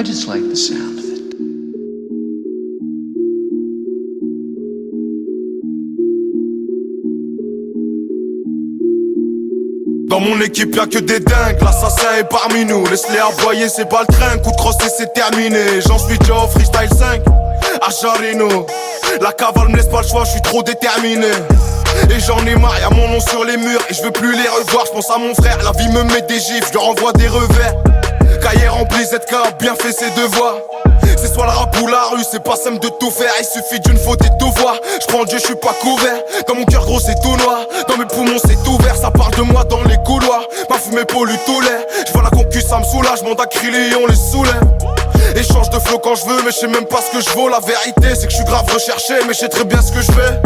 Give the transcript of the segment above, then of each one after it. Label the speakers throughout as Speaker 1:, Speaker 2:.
Speaker 1: I just like the sound of it.
Speaker 2: Dans mon équipe y'a que des dingues, l'assassin est parmi nous. Laisse-les aboyer, c'est pas le train, coup de crosse et c'est terminé. J'en suis déjà au freestyle 5, à Jarino. La cavale me laisse pas le choix, je suis trop déterminé. Et j'en ai marre, y'a mon nom sur les murs et je veux plus les revoir. Je pense à mon frère, la vie me met des gifs, je lui renvoie des revers. Cahier rempli, ZK a bien fait ses devoirs. C'est soit le rap ou la rue, c'est pas simple de tout faire. Il suffit d'une faute et de tout voir. J'prends Dieu, je suis pas couvert. Dans mon cœur gros c'est tout noir. Dans mes poumons c'est ouvert. Ça parle de moi dans les couloirs. Ma fumée pollue tout l'air. J'vois la concu, ça me soulage. Mon d'acrylique, on les soulève. Et change de flow quand je veux, mais je sais même pas ce que je vaux. La vérité c'est que je suis grave recherché, mais je sais très bien ce que je fais.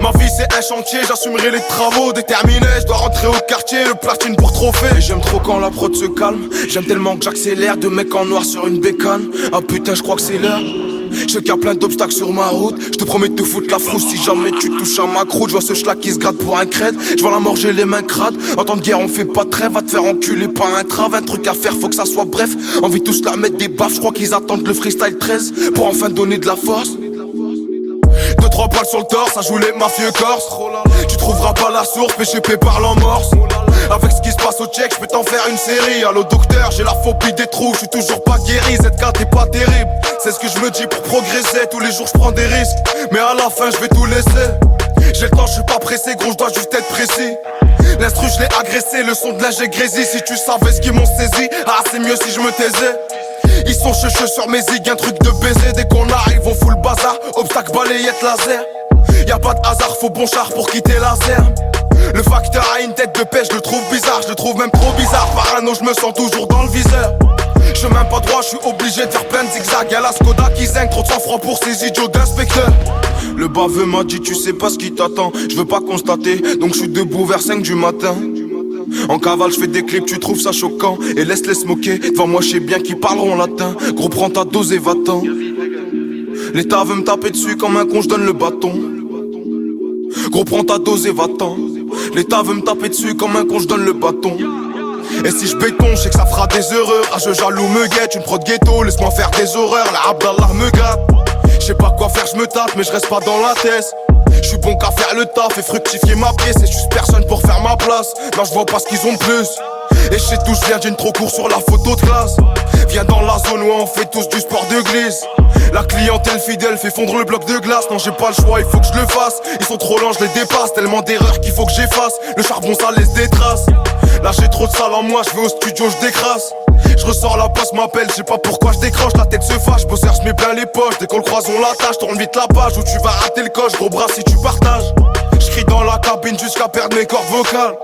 Speaker 2: Ma vie c'est un chantier, j'assumerai les travaux. Déterminé, je dois rentrer au quartier, le platine pour trophée. Et j'aime trop quand la prod se calme. J'aime tellement que j'accélère, deux mecs en noir sur une bécane. Ah putain, je crois que c'est l'heure. Je sais qu'il y a plein d'obstacles sur ma route. Je te promets de te foutre la frousse si jamais tu touches à ma croûte. Je vois ce schlag qui se gratte pour un crête. Je vois la mort, j'ai les mains crades. En temps de guerre on fait pas de trêve. Va te faire enculer par un trave. Un truc à faire, faut que ça soit bref. Envie tous la mettre des baffes. Je crois qu'ils attendent le freestyle 13 pour enfin donner de la force. 2-3 balles sur le torse, ça joue les mafieux corses. Tu trouveras pas la source, PGP parle en morse. Avec ce qui se passe au check, je peux t'en faire une série. Allô docteur, j'ai la phobie des trous, je suis toujours pas guéri. ZK t'es pas terrible, c'est ce que je me dis pour progresser. Tous les jours je prends des risques, mais à la fin je vais tout laisser. J'ai le temps, je suis pas pressé, gros, je dois juste être précis. L'instru je l'ai agressé, le son de l'ingé grésil. Si tu savais ce qu'ils m'ont saisi, ah c'est mieux si je me taisais. Ils sont checheux sur mes zigs, un truc de baiser. Dès qu'on arrive on fout le bazar, obstacle balayette laser. Y'a pas de hasard, faut bon char pour quitter la zerme. Le facteur a une tête de pêche, je le trouve bizarre, je le trouve même trop bizarre. Parano, je me sens toujours dans le viseur. Chemin pas droit, je suis obligé de faire plein de zigzags. Y'a la Skoda qui zingue, trop de sang-froid pour ces idiots d'inspecteurs. Le baveux m'a dit tu sais pas ce qui t'attend. Je veux pas constater, donc je suis debout vers 5 du matin. En cavale je fais des clips, tu trouves ça choquant. Et laisse-les se moquer, devant moi je sais bien qu'ils parleront latin. Gros prends ta dose et va-t'en. L'État veut me taper dessus comme un con, je donne le bâton. Gros prends ta dose et va-t'en. L'État veut me taper dessus comme un con, je donne le bâton. Et si je béton, je sais que ça fera des heureux. Rageux jaloux me guette, une prod ghetto, laisse-moi faire des horreurs. La Abdallah me gâte. Je sais pas quoi faire, je me tape, mais je reste pas dans la tête. Je suis bon qu'à faire le taf et fructifier ma pièce. Et juste personne pour faire ma place. Non, je vois pas ce qu'ils ont de plus. Et je sais d'où je viens, d'une trop court sur la photo de classe. Viens dans la zone où on fait tous du sport de glisse. La clientèle fidèle fait fondre le bloc de glace. Non j'ai pas le choix, il faut que je le fasse. Ils sont trop lents, je les dépasse. Tellement d'erreurs qu'il faut que j'efface. Le charbon ça laisse des traces. Là j'ai trop de sale en moi, je vais au studio, je décrasse. Je ressors la passe, m'appelle, je sais pas pourquoi je décroche. La tête se fâche, bosseur, je mets plein les poches. Dès qu'on le croise on l'attache, tourne vite la page où tu vas rater le coche. Gros bras si tu partages. Je crie dans la cabine jusqu'à perdre mes cordes vocales.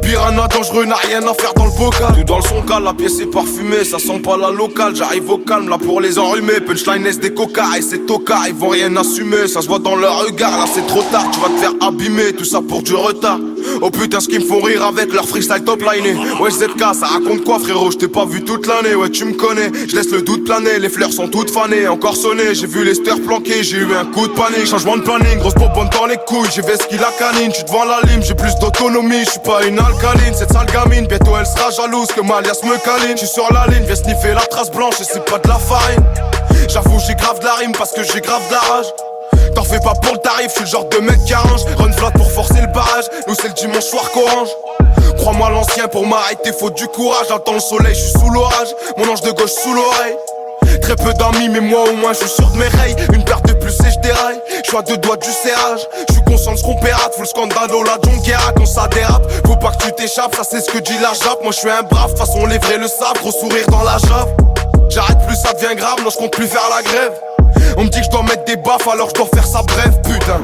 Speaker 2: Piranha dangereux, n'a rien à faire dans le bocal. Tout dans le son cal, la pièce est parfumée. Ça sent pas la locale, j'arrive au calme là pour les enrhumer. Punchline est des cocards et c'est tocards, ils vont rien assumer. Ça se voit dans leur regard, là c'est trop tard. Tu vas te faire abîmer, tout ça pour du retard. Oh putain ce qu'ils me font rire avec leur freestyle top liné. Ouais ZK, ça raconte quoi frérot, je t'ai pas vu toute l'année. Ouais tu me connais, je laisse le doute planer. Les fleurs sont toutes fanées, encore sonné. J'ai vu les stars planquer, j'ai eu un coup de panique. Changement de planning, grosse popone dans les couilles. J'ai ce qu'il a canine, j'suis devant la lime. J'ai plus d'autonomie, j'suis pas une alcaline. Cette sale gamine, bientôt elle sera jalouse que Malias me câline. J'suis sur la ligne, viens sniffer la trace blanche et c'est pas de la farine. J'avoue j'ai grave de la rime parce que j'ai grave de la rage. T'en fais pas pour le tarif, j'suis le genre de mec qui arrange. Run flat pour forcer le barrage, nous c'est le dimanche soir qu'orange. Crois-moi l'ancien, pour m'arrêter faut du courage. J'attends le soleil, j'suis sous l'orage, mon ange de gauche sous l'oreille. Très peu d'amis mais moi au moins j'suis sûr de mes rails. Une perte de plus et j'déraille, j'suis à 2 doigts du serrage. J'suis conscient de ce qu'on pérate, full scandalo la jonguera quand ça dérape. Faut pas que tu t'échappes, ça c'est ce que dit la jappe. Moi j'suis un brave, façon les vrais le savent. Gros sourire dans la jave. J'arrête plus ça devient grave, non j'compte plus faire la grève. On me dit que je dois mettre des baffes alors je dois faire ça bref putain.